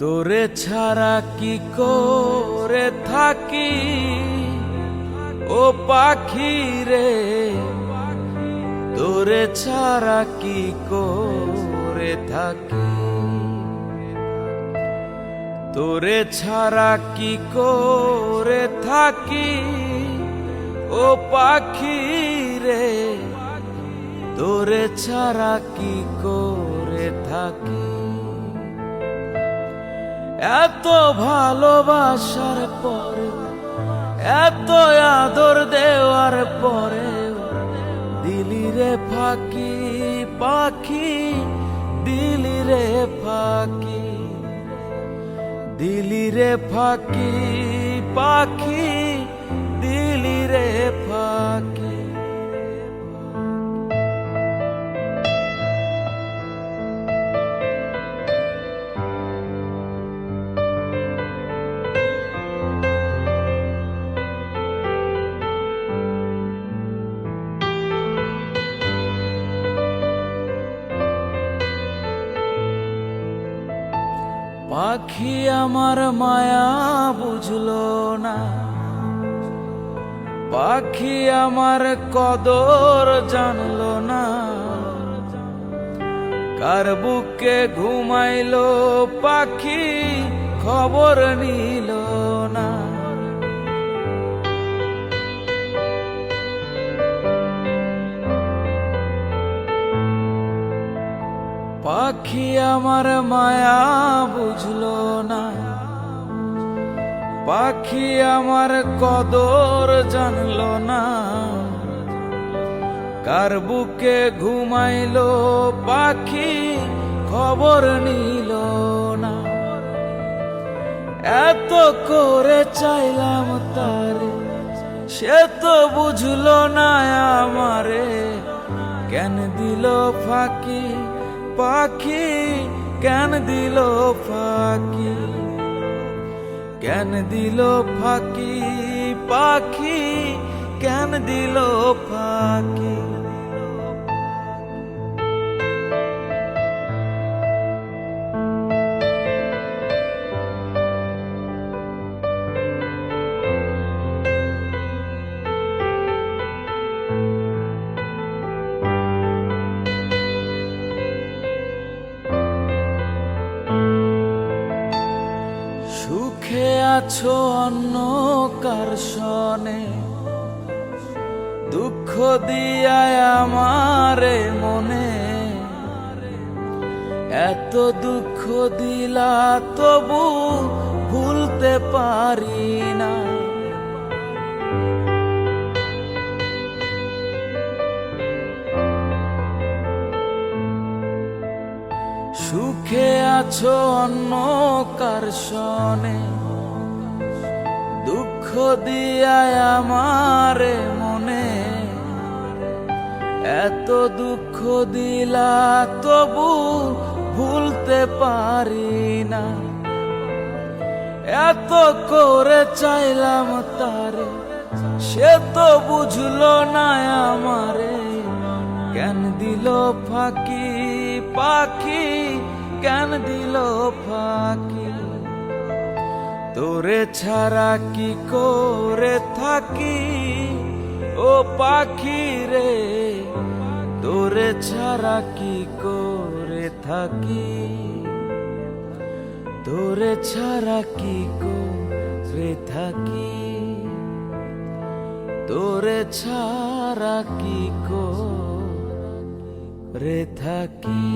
তোরে ছাড়া কি করে থাকি ও পাখি রে, তোরে ছাড়া কি করে থাকি, তোরে ছাড়া কি করে থাকি ও পাখি রে, তোরে ছাড়া কি করে থাকি। এত ভালোবাসার পরে, এত আদর দেওয়ার পরে দিলি রে ফাঁকি পাখি, দিলি রে ফাঁকি, দিলি রে ফাঁকি পাখি, দিলি রে ফাঁকি। পাখি আমার মায়া বুঝলো না, পাখি আমার কদর জানলো না, কার বুকে ঘুমাইলো পাখি খবর নিল না। পাখি আমার মায়া বুঝলো না, পাখি আমার কদর জানলো না, কার বুকে ঘুমাইলো পাখি খবর নিল না। এত করে চাইলাম তারে, সে তো বুঝলো না আমারে, কেন দিল ফাঁকি পাখি, কেন দিল ফাঁকি, কেন দিল ফাঁকি পাখি, কেন দিল ফাঁকি। সুখে আছো অন্য কার সনে, দুঃখ দিয়ায় আমারে মনে, এত দুঃখ দিলা তবু ভুলতে পারি না। সুখে আছো অন্য কার সনে, দুঃখ দিয়ায় আমারে মনে, এত দুঃখ দিলা তবু ভুলতে পারি না। এত করে চাইলাম তারে, সে তো বুঝলো না আমারে, কেন দিল ফাঁকি পাখি, কেন দিল ফাঁকি। তোরে ছাড়া কি করে থাকি ও পাখি রে, তোরে ছাড়া কি করে থাকি, তোরে ছাড়া কি করে থাকি, তোরে ছাড়া কি করে থাকি।